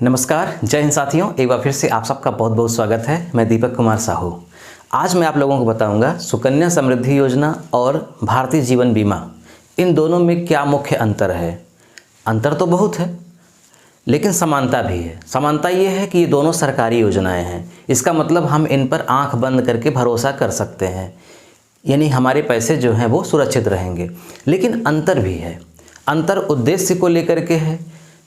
नमस्कार, जय हिंद साथियों। एक बार फिर से आप सबका बहुत बहुत स्वागत है। मैं दीपक कुमार साहू। आज मैं आप लोगों को बताऊंगा सुकन्या समृद्धि योजना और भारतीय जीवन बीमा, इन दोनों में क्या मुख्य अंतर है। अंतर तो बहुत है, लेकिन समानता भी है। समानता ये है कि ये दोनों सरकारी योजनाएं हैं। इसका मतलब हम इन पर आंख बंद करके भरोसा कर सकते हैं, यानी हमारे पैसे जो हैं वो सुरक्षित रहेंगे। लेकिन अंतर भी है। अंतर उद्देश्य को लेकर के है,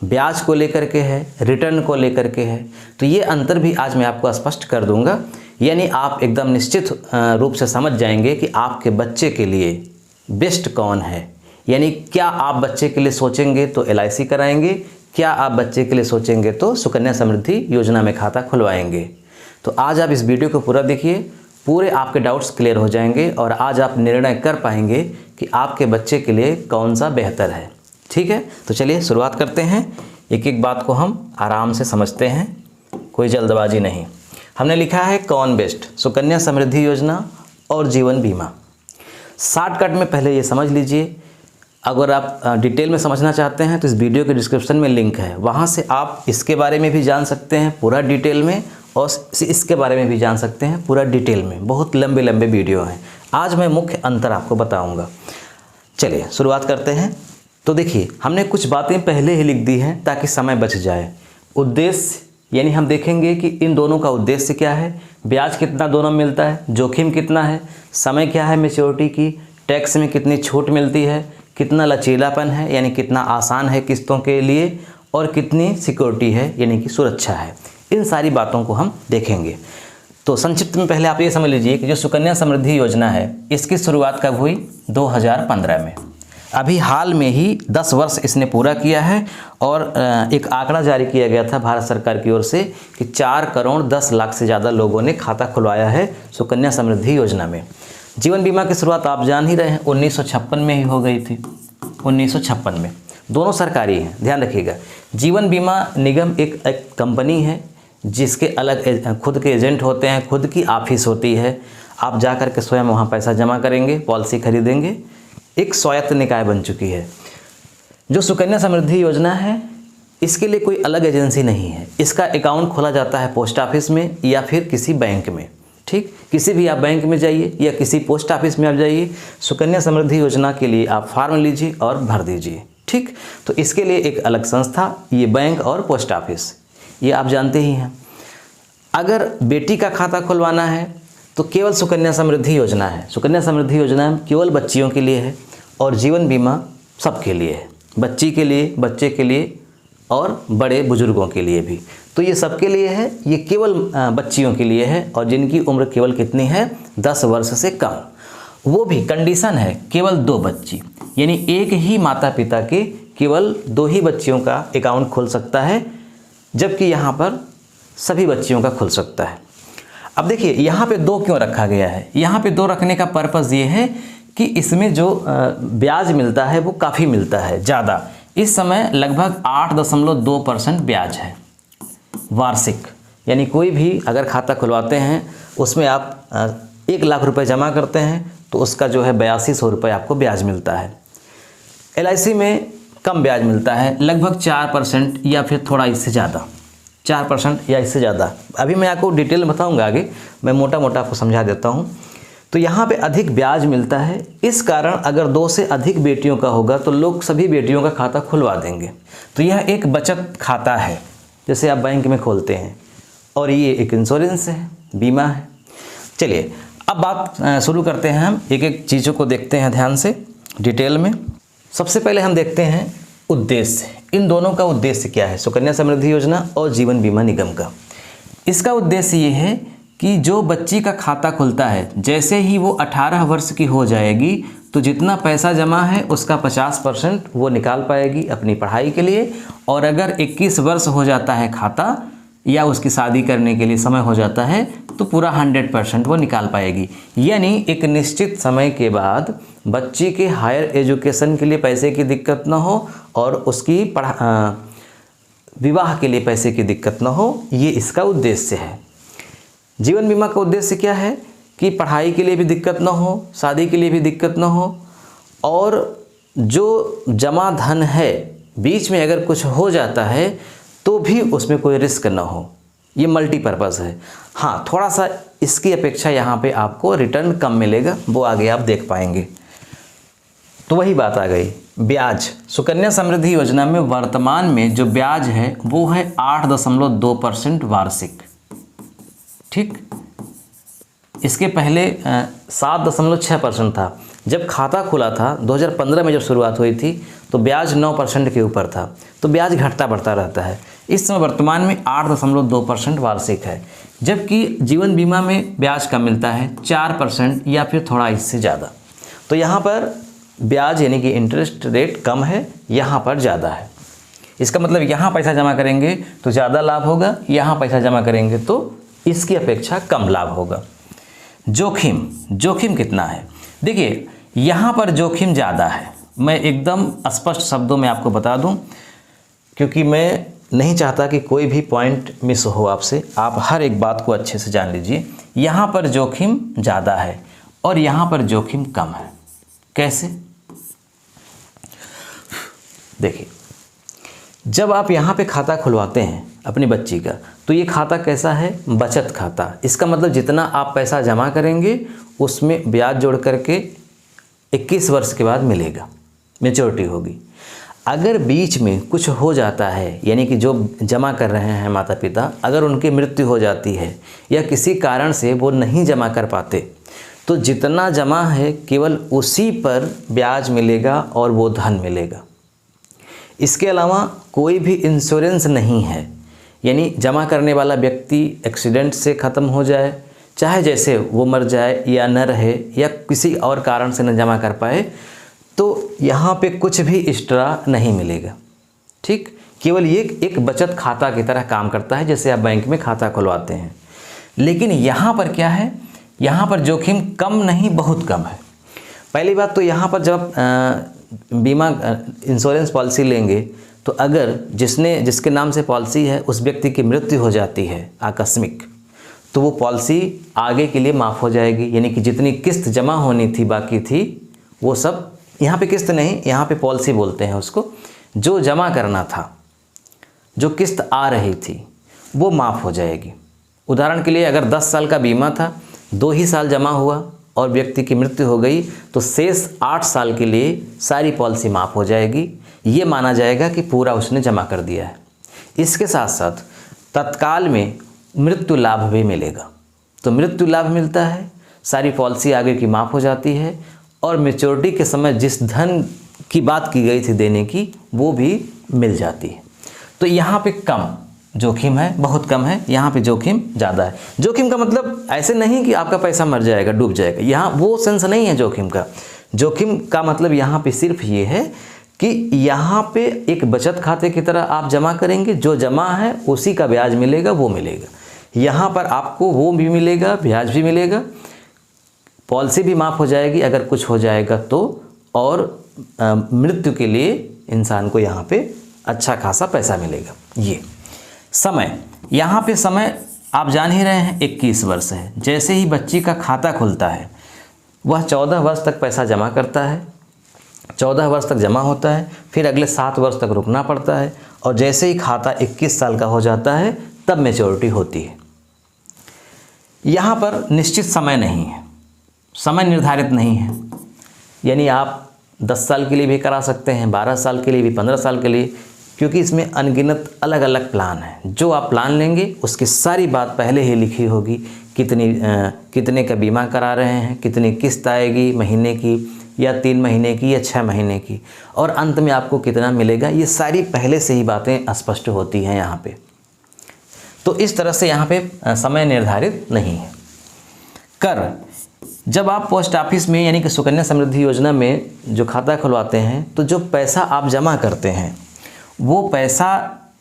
ब्याज को लेकर के है, रिटर्न को लेकर के है। तो ये अंतर भी आज मैं आपको स्पष्ट कर दूंगा, यानी आप एकदम निश्चित रूप से समझ जाएंगे कि आपके बच्चे के लिए बेस्ट कौन है। यानी क्या आप बच्चे के लिए सोचेंगे तो LIC कराएंगे, क्या आप बच्चे के लिए सोचेंगे तो सुकन्या समृद्धि योजना में खाता खुलवाएंगे। तो आज आप इस वीडियो को पूरा देखिए, पूरे आपके डाउट्स क्लियर हो जाएंगे और आज आप निर्णय कर पाएंगे कि आपके बच्चे के लिए कौन सा बेहतर है। ठीक है, तो चलिए शुरुआत करते हैं। एक एक बात को हम आराम से समझते हैं, कोई जल्दबाजी नहीं। हमने लिखा है कौन बेस्ट, सुकन्या समृद्धि योजना और जीवन बीमा। शॉर्टकट में पहले ये समझ लीजिए। अगर आप डिटेल में समझना चाहते हैं तो इस वीडियो के डिस्क्रिप्शन में लिंक है, वहाँ से आप इसके बारे में भी जान सकते हैं पूरा डिटेल में, और इसके बारे में भी जान सकते हैं पूरा डिटेल में। बहुत लंबे लंबे वीडियो हैं। आज मैं मुख्य अंतर आपको बताऊँगा। चलिए शुरुआत करते हैं। तो देखिए, हमने कुछ बातें पहले ही लिख दी हैं ताकि समय बच जाए। उद्देश्य, यानी हम देखेंगे कि इन दोनों का उद्देश्य क्या है, ब्याज कितना दोनों मिलता है, जोखिम कितना है, समय क्या है मैच्योरिटी की, टैक्स में कितनी छूट मिलती है, कितना लचीलापन है यानी कितना आसान है किस्तों के लिए, और कितनी सिक्योरिटी है यानी कि सुरक्षा है। इन सारी बातों को हम देखेंगे। तो संक्षिप्त में पहले आप ये समझ लीजिए कि जो सुकन्या समृद्धि योजना है, इसकी शुरुआत कब हुई? 2015 में। अभी हाल में ही 10 वर्ष इसने पूरा किया है, और एक आंकड़ा जारी किया गया था भारत सरकार की ओर से कि 4 करोड़ 10 लाख से ज़्यादा लोगों ने खाता खुलवाया है सुकन्या समृद्धि योजना में। जीवन बीमा की शुरुआत आप जान ही रहे हैं, 1956 में ही हो गई थी। 1956 में। दोनों सरकारी हैं, ध्यान रखिएगा। जीवन बीमा निगम एक कंपनी है जिसके अलग खुद के एजेंट होते हैं, खुद की ऑफिस होती है। आप जा कर के स्वयं वहाँ पैसा जमा करेंगे, पॉलिसी खरीदेंगे। एक स्वायत्त निकाय बन चुकी है। जो सुकन्या समृद्धि योजना है, इसके लिए कोई अलग एजेंसी नहीं है। इसका अकाउंट खोला जाता है पोस्ट ऑफिस में या फिर किसी बैंक में। ठीक, किसी भी आप बैंक में जाइए या किसी पोस्ट ऑफिस में आप जाइए, सुकन्या समृद्धि योजना के लिए आप फॉर्म लीजिए और भर दीजिए। ठीक, तो इसके लिए एक अलग संस्था, ये बैंक और पोस्ट ऑफिस, ये आप जानते ही हैं। अगर बेटी का खाता खुलवाना है तो केवल सुकन्या समृद्धि योजना है। सुकन्या समृद्धि योजना केवल बच्चियों के लिए है, और जीवन बीमा सबके लिए है, बच्ची के लिए, बच्चे के लिए और बड़े बुजुर्गों के लिए भी। तो ये सबके लिए है, ये केवल बच्चियों के लिए है, और जिनकी उम्र केवल कितनी है? 10 वर्ष से कम। वो भी कंडीशन है केवल 2 बच्ची, यानी एक ही माता पिता के केवल 2 ही बच्चियों का अकाउंट खुल सकता है, जबकि यहाँ पर सभी बच्चियों का खुल सकता है। अब देखिए, यहाँ पे 2 क्यों रखा गया है? यहाँ पे 2 रखने का पर्पज़ ये है कि इसमें जो ब्याज मिलता है वो काफ़ी मिलता है, ज़्यादा। इस समय लगभग 8.2% ब्याज है वार्षिक। यानी कोई भी अगर खाता खुलवाते हैं, उसमें आप 1 लाख रुपए जमा करते हैं तो उसका जो है 8200 रुपये आपको ब्याज मिलता है। LIC में कम ब्याज मिलता है, लगभग 4% या फिर थोड़ा इससे ज़्यादा, 4% या इससे ज़्यादा। अभी मैं आपको डिटेल में बताऊंगा आगे, मैं मोटा मोटा आपको समझा देता हूं। तो यहाँ पे अधिक ब्याज मिलता है। इस कारण अगर 2 से अधिक बेटियों का होगा तो लोग सभी बेटियों का खाता खुलवा देंगे। तो यह एक बचत खाता है, जैसे आप बैंक में खोलते हैं, और ये एक इंश्योरेंस है, बीमा है। चलिए अब बात शुरू करते हैं। हम एक एक चीज़ों को देखते हैं ध्यान से, डिटेल में। सबसे पहले हम देखते हैं उद्देश्य। इन दोनों का उद्देश्य क्या है, सुकन्या समृद्धि योजना और जीवन बीमा निगम का? इसका उद्देश्य ये है कि जो बच्ची का खाता खुलता है, जैसे ही वो 18 वर्ष की हो जाएगी तो जितना पैसा जमा है उसका 50% वो निकाल पाएगी अपनी पढ़ाई के लिए। और अगर 21 वर्ष हो जाता है खाता, या उसकी शादी करने के लिए समय हो जाता है, तो पूरा 100% वो निकाल पाएगी। यानी एक निश्चित समय के बाद बच्ची के हायर एजुकेशन के लिए पैसे की दिक्कत ना हो, और उसकी विवाह के लिए पैसे की दिक्कत ना हो, ये इसका उद्देश्य है। जीवन बीमा का उद्देश्य क्या है कि पढ़ाई के लिए भी दिक्कत ना हो, शादी के लिए भी दिक्कत ना हो, और जो जमा धन है बीच में अगर कुछ हो जाता है तो भी उसमें कोई रिस्क ना हो। ये मल्टीपर्पज़ है। हाँ, थोड़ा सा इसकी अपेक्षा यहाँ पे आपको रिटर्न कम मिलेगा, वो आगे आप देख पाएंगे। तो वही बात आ गई, ब्याज। सुकन्या समृद्धि योजना में वर्तमान में जो ब्याज है वो है 8.2% वार्षिक। ठीक, इसके पहले 7.6% था। जब खाता खुला था 2015 में, जब शुरुआत हुई थी, तो ब्याज 9% के ऊपर था। तो ब्याज घटता बढ़ता रहता है। इस समय वर्तमान में 8.2% वार्षिक है, जबकि जीवन बीमा में ब्याज कम मिलता है 4% या फिर थोड़ा इससे ज़्यादा। तो यहाँ पर ब्याज यानी कि इंटरेस्ट रेट कम है, यहाँ पर ज़्यादा है। इसका मतलब यहाँ पैसा जमा करेंगे तो ज़्यादा लाभ होगा, यहाँ पैसा जमा करेंगे तो इसकी अपेक्षा कम लाभ होगा। जोखिम कितना है? देखिए, यहाँ पर जोखिम ज़्यादा है। मैं एकदम स्पष्ट शब्दों में आपको बता दूं, क्योंकि मैं नहीं चाहता कि कोई भी पॉइंट मिस हो आपसे। आप हर एक बात को अच्छे से जान लीजिए। यहाँ पर जोखिम ज़्यादा है और यहाँ पर जोखिम कम है। कैसे? देखिए, जब आप यहाँ पे खाता खुलवाते हैं अपनी बच्ची का, तो ये खाता कैसा है? बचत खाता। इसका मतलब जितना आप पैसा जमा करेंगे उसमें ब्याज जोड़ करके 21 वर्ष के बाद मिलेगा, मैच्योरिटी होगी। अगर बीच में कुछ हो जाता है, यानी कि जो जमा कर रहे हैं माता पिता, अगर उनकी मृत्यु हो जाती है या किसी कारण से वो नहीं जमा कर पाते, तो जितना जमा है केवल उसी पर ब्याज मिलेगा और वो धन मिलेगा। इसके अलावा कोई भी इंश्योरेंस नहीं है, यानी जमा करने वाला व्यक्ति एक्सीडेंट से ख़त्म हो जाए, चाहे जैसे वो मर जाए या न रहे या किसी और कारण से न जमा कर पाए, तो यहाँ पे कुछ भी एक्स्ट्रा नहीं मिलेगा। ठीक, केवल ये एक बचत खाता की तरह काम करता है, जैसे आप बैंक में खाता खुलवाते हैं। लेकिन यहाँ पर क्या है? यहाँ पर जोखिम कम नहीं, बहुत कम है। पहली बात तो यहाँ पर जब बीमा इंश्योरेंस पॉलिसी लेंगे, तो अगर जिसके नाम से पॉलिसी है उस व्यक्ति की मृत्यु हो जाती है आकस्मिक, तो वो पॉलिसी आगे के लिए माफ़ हो जाएगी। यानी कि जितनी किस्त जमा होनी थी, बाकी थी, वो सब, यहाँ पे किस्त नहीं, यहाँ पे पॉलिसी बोलते हैं उसको, जो जमा करना था, जो किस्त आ रही थी, वो माफ़ हो जाएगी। उदाहरण के लिए अगर 10 साल का बीमा था, 2 ही साल जमा हुआ और व्यक्ति की मृत्यु हो गई, तो शेष 8 साल के लिए सारी पॉलिसी माफ़ हो जाएगी। ये माना जाएगा कि पूरा उसने जमा कर दिया है। इसके साथ साथ तत्काल में मृत्यु लाभ भी मिलेगा। तो मृत्यु लाभ मिलता है, सारी पॉलिसी आगे की माफ़ हो जाती है, और मैच्योरिटी के समय जिस धन की बात की गई थी देने की, वो भी मिल जाती है। तो यहाँ पे कम जोखिम है, बहुत कम है। यहाँ पे जोखिम ज़्यादा है। जोखिम का मतलब ऐसे नहीं कि आपका पैसा मर जाएगा, डूब जाएगा, यहाँ वो सेंस नहीं है जोखिम का। जोखिम का मतलब यहाँ पे सिर्फ ये है कि यहाँ पे एक बचत खाते की तरह आप जमा करेंगे, जो जमा है उसी का ब्याज मिलेगा, वो मिलेगा। यहाँ पर आपको वो भी मिलेगा, ब्याज भी मिलेगा, पॉलिसी भी माफ़ हो जाएगी अगर कुछ हो जाएगा तो, और मृत्यु के लिए इंसान को यहाँ पे अच्छा खासा पैसा मिलेगा। ये समय, यहाँ पे समय आप जान ही रहे हैं 21 वर्ष है। जैसे ही बच्ची का खाता खुलता है, वह 14 वर्ष तक पैसा जमा करता है, 14 वर्ष तक जमा होता है, फिर अगले 7 वर्ष तक रुकना पड़ता है, और जैसे ही खाता 21 साल का हो जाता है तब मैच्योरिटी होती है। यहाँ पर निश्चित समय नहीं है, समय निर्धारित नहीं है। यानी आप 10 साल के लिए भी करा सकते हैं, 12 साल के लिए भी, 15 साल के लिए, क्योंकि इसमें अनगिनत अलग अलग प्लान हैं। जो आप प्लान लेंगे उसकी सारी बात पहले ही लिखी होगी, कितने का बीमा करा रहे हैं, कितनी किस्त आएगी महीने की या 3 महीने की या 6 महीने की, और अंत में आपको कितना मिलेगा, ये सारी पहले से ही बातें स्पष्ट होती हैं यहाँ पे। तो इस तरह से यहाँ पे समय निर्धारित नहीं है। कर, जब आप पोस्ट ऑफिस में यानी कि सुकन्या समृद्धि योजना में जो खाता खुलवाते हैं, तो जो पैसा आप जमा करते हैं, वो पैसा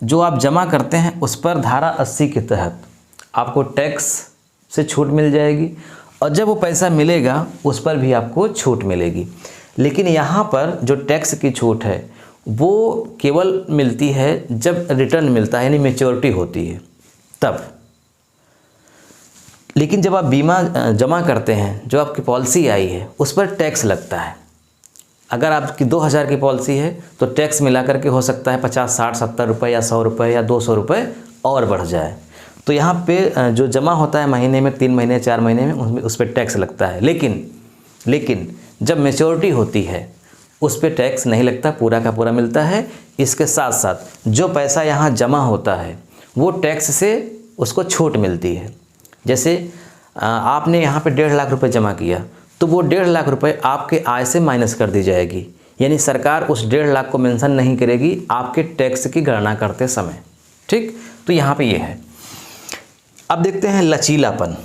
जो आप जमा करते हैं उस पर धारा 80 के तहत आपको टैक्स से छूट मिल जाएगी, और जब वो पैसा मिलेगा उस पर भी आपको छूट मिलेगी। लेकिन यहाँ पर जो टैक्स की छूट है वो केवल मिलती है जब रिटर्न मिलता है, यानी मैच्योरिटी होती है तब। लेकिन जब आप बीमा जमा करते हैं, जो आपकी पॉलिसी आई है, उस पर टैक्स लगता है। अगर आपकी 2000 की पॉलिसी है तो टैक्स मिला करके हो सकता है 50, 60, 70 रुपये या 100 रुपये या 200 रुपये और बढ़ जाए। तो यहाँ पे जो जमा होता है महीने में, 3 महीने 4 महीने में, उसमें उस पर टैक्स लगता है। लेकिन जब मैच्योरिटी होती है उस पर टैक्स नहीं लगता, पूरा का पूरा मिलता है। इसके साथ साथ जो पैसा यहाँ जमा होता है वो टैक्स से उसको छूट मिलती है। जैसे आपने यहाँ पे 1.5 लाख रुपए जमा किया तो वो 1.5 लाख रुपए आपके आय से माइनस कर दी जाएगी, यानी सरकार उस 1.5 लाख को मेंशन नहीं करेगी आपके टैक्स की गणना करते समय। ठीक, तो यहाँ पे ये है। अब देखते हैं लचीलापन,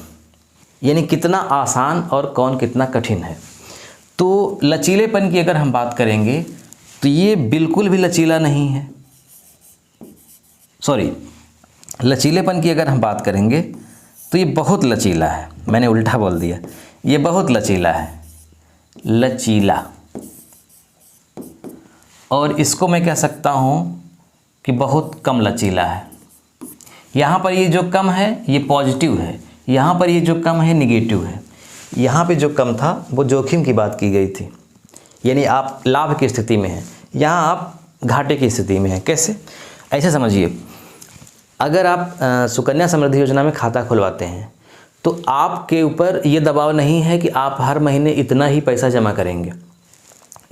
यानी कितना आसान और कौन कितना कठिन है। तो लचीलेपन की अगर हम बात करेंगे तो ये बिल्कुल भी लचीला नहीं है। सॉरी, लचीलेपन की अगर हम बात करेंगे तो ये बहुत लचीला है। मैंने उल्टा बोल दिया, ये बहुत लचीला है, लचीला। और इसको मैं कह सकता हूँ कि बहुत कम लचीला है। यहाँ पर ये जो कम है ये पॉजिटिव है, यहाँ पर ये जो कम है निगेटिव है। यहाँ पे जो कम था वो जोखिम की बात की गई थी, यानी आप लाभ की स्थिति में हैं, यहाँ आप घाटे की स्थिति में हैं। कैसे? ऐसे समझिए, अगर आप सुकन्या समृद्धि योजना में खाता खुलवाते हैं तो आपके ऊपर ये दबाव नहीं है कि आप हर महीने इतना ही पैसा जमा करेंगे।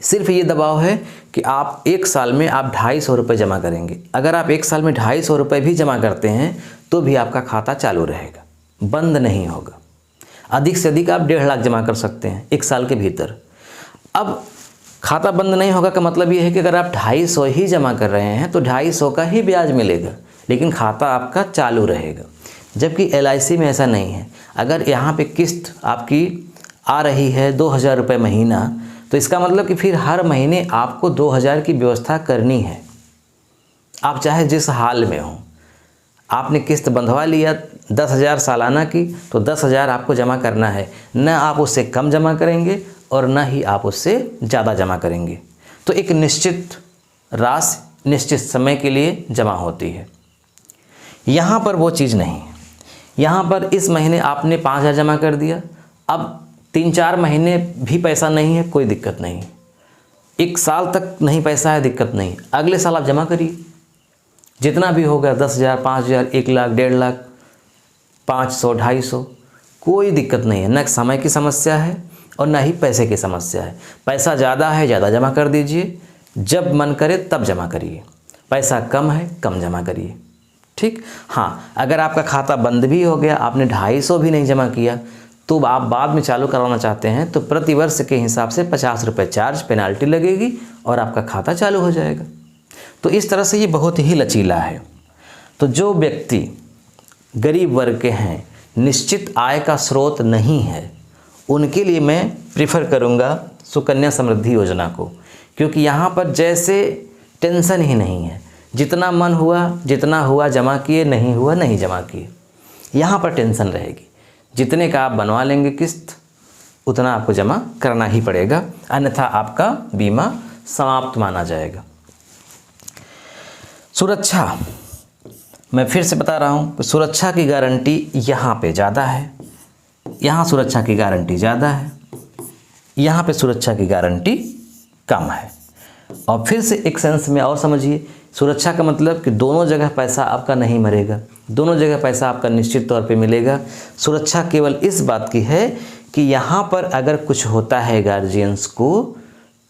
सिर्फ ये दबाव है कि आप 1 साल में आप 250 रुपये जमा करेंगे। अगर आप 1 साल में 250 रुपये भी जमा करते हैं तो भी आपका खाता चालू रहेगा, बंद नहीं होगा। अधिक से अधिक आप 1.5 लाख जमा कर सकते हैं 1 साल के भीतर। अब खाता बंद नहीं होगा का मतलब ये है कि अगर आप 250 ही जमा कर रहे हैं तो 250 का ही ब्याज मिलेगा, लेकिन खाता आपका चालू रहेगा। जबकि LIC में ऐसा नहीं है। अगर यहाँ पे किस्त आपकी आ रही है 2000 रुपये महीना, तो इसका मतलब कि फिर हर महीने आपको 2000 की व्यवस्था करनी है। आप चाहे जिस हाल में हो, आपने किस्त बंधवा लिया 10,000 सालाना की, तो 10,000 आपको जमा करना है। न आप उससे कम जमा करेंगे और न ही आप उससे ज़्यादा जमा करेंगे। तो एक निश्चित राशि निश्चित समय के लिए जमा होती है। यहाँ पर वो चीज़ नहीं है। यहाँ पर इस महीने आपने 5,000 जमा कर दिया, अब 3-4 महीने भी पैसा नहीं है, कोई दिक्कत नहीं। 1 साल तक नहीं पैसा है, दिक्कत नहीं। अगले साल आप जमा करिए, जितना भी होगा 10,000, 5,000, 1 लाख, 1.5 लाख, 500, 250, कोई दिक्कत नहीं है। न समय की समस्या है और न ही पैसे की समस्या है। पैसा ज़्यादा है, ज़्यादा जमा कर दीजिए, जब मन करे तब जमा करिए। पैसा कम है, कम जमा करिए। ठीक, हाँ, अगर आपका खाता बंद भी हो गया, आपने 250 भी नहीं जमा किया, तो आप बाद में चालू करवाना चाहते हैं तो प्रति वर्ष के हिसाब से 50 रुपये चार्ज पेनाल्टी लगेगी और आपका खाता चालू हो जाएगा। तो इस तरह से ये बहुत ही लचीला है। तो जो व्यक्ति गरीब वर्ग के हैं, निश्चित आय का स्रोत नहीं है, उनके लिए मैं प्रीफर करूँगा सुकन्या समृद्धि योजना को, क्योंकि यहाँ पर जैसे टेंशन ही नहीं है। जितना मन हुआ, जितना हुआ जमा किए, नहीं हुआ नहीं जमा किए। यहाँ पर टेंशन रहेगी। जितने का आप बनवा लेंगे किस्त, उतना आपको जमा करना ही पड़ेगा, अन्यथा आपका बीमा समाप्त माना जाएगा। सुरक्षा, मैं फिर से बता रहा हूँ, सुरक्षा की गारंटी यहाँ पे ज़्यादा है, यहाँ सुरक्षा की गारंटी ज़्यादा है, यहाँ पे सुरक्षा की गारंटी कम है। और फिर से एक सेंस में और समझिए, सुरक्षा का मतलब कि दोनों जगह पैसा आपका नहीं मरेगा, दोनों जगह पैसा आपका निश्चित तौर पे मिलेगा। सुरक्षा केवल इस बात की है कि यहाँ पर अगर कुछ होता है गार्जियंस को,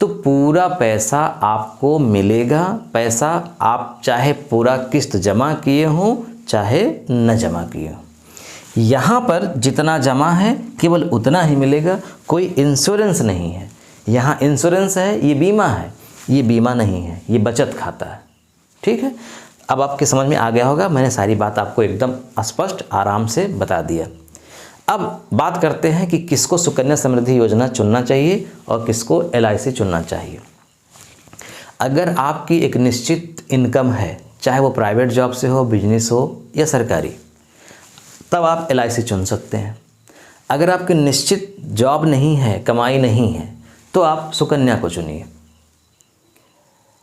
तो पूरा पैसा आपको मिलेगा। पैसा आप चाहे पूरा किस्त जमा किए हों, चाहे न जमा किए हों, यहाँ पर जितना जमा है केवल उतना ही मिलेगा। कोई इंश्योरेंस नहीं है। यहाँ इंश्योरेंस है, ये बीमा है, ये बीमा नहीं है, ये बचत खाता है। ठीक है, अब आपके समझ में आ गया होगा। मैंने सारी बात आपको एकदम स्पष्ट आराम से बता दिया। अब बात करते हैं कि किसको सुकन्या समृद्धि योजना चुनना चाहिए और किसको LIC चुनना चाहिए। अगर आपकी एक निश्चित इनकम है, चाहे वो प्राइवेट जॉब से हो, बिजनेस हो या सरकारी, तब आप LIC चुन सकते हैं। अगर आपकी निश्चित जॉब नहीं है, कमाई नहीं है, तो आप सुकन्या को चुनिए,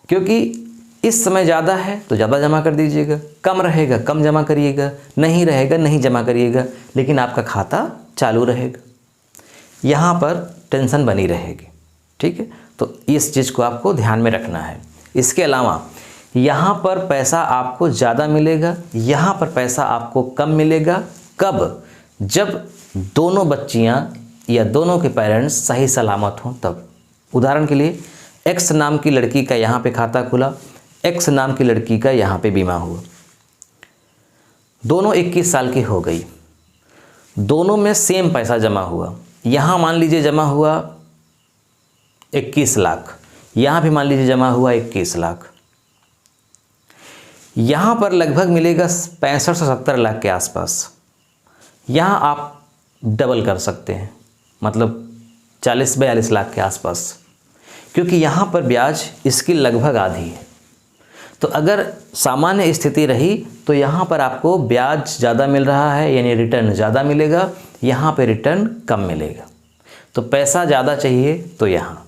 क्योंकि इस समय ज़्यादा है तो ज़्यादा जमा कर दीजिएगा, कम रहेगा कम जमा करिएगा, नहीं रहेगा नहीं जमा करिएगा, लेकिन आपका खाता चालू रहेगा। यहाँ पर टेंशन बनी रहेगी। ठीक है, तो इस चीज़ को आपको ध्यान में रखना है। इसके अलावा यहाँ पर पैसा आपको ज़्यादा मिलेगा, यहाँ पर पैसा आपको कम मिलेगा। कब? जब दोनों बच्चियाँ या दोनों के पेरेंट्स सही सलामत हों तब। उदाहरण के लिए एक्स नाम की लड़की का यहाँ पे खाता खुला, एक्स नाम की लड़की का यहाँ पे बीमा हुआ, दोनों 21 साल की हो गई, दोनों में सेम पैसा जमा हुआ। यहाँ मान लीजिए जमा हुआ 21 लाख, यहाँ भी मान लीजिए जमा हुआ 21 लाख। यहाँ पर लगभग मिलेगा 65 से 70 लाख के आसपास। यहाँ आप डबल कर सकते हैं, मतलब 40-42 लाख के आसपास, क्योंकि यहाँ पर ब्याज इसकी लगभग आधी है। तो अगर सामान्य स्थिति रही तो यहाँ पर आपको ब्याज ज़्यादा मिल रहा है, यानी रिटर्न ज़्यादा मिलेगा, यहाँ पे रिटर्न कम मिलेगा। तो पैसा ज़्यादा चाहिए तो यहाँ,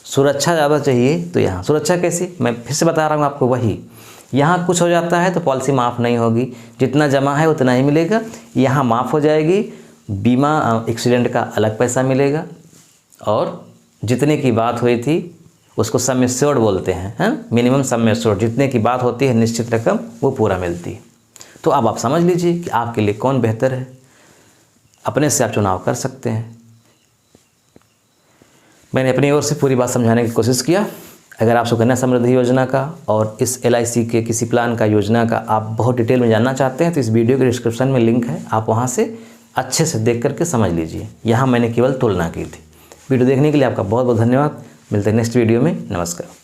सुरक्षा ज़्यादा चाहिए तो यहाँ। सुरक्षा कैसी? मैं फिर से बता रहा हूँ आपको, वही यहाँ कुछ हो जाता है तो पॉलिसी माफ़ नहीं होगी, जितना जमा है उतना ही मिलेगा। यहाँ माफ़ हो जाएगी, बीमा एक्सीडेंट का अलग पैसा मिलेगा, और जितने की बात हुई थी उसको सम एश्योर्ड बोलते हैं, मिनिमम सम एश्योर्ड, जितने की बात होती है निश्चित रकम वो पूरा मिलती है। तो अब आप समझ लीजिए कि आपके लिए कौन बेहतर है, अपने से आप चुनाव कर सकते हैं। मैंने अपनी ओर से पूरी बात समझाने की कोशिश किया। अगर आप सुकन्या समृद्धि योजना का और इस LIC के किसी प्लान का, योजना का आप बहुत डिटेल में जानना चाहते हैं तो इस वीडियो के डिस्क्रिप्शन में लिंक है, आप वहाँ से अच्छे से देख करके समझ लीजिए। यहाँ मैंने केवल तुलना की थी। वीडियो देखने के लिए आपका बहुत बहुत धन्यवाद। मिलते हैं नेक्स्ट वीडियो में। नमस्कार।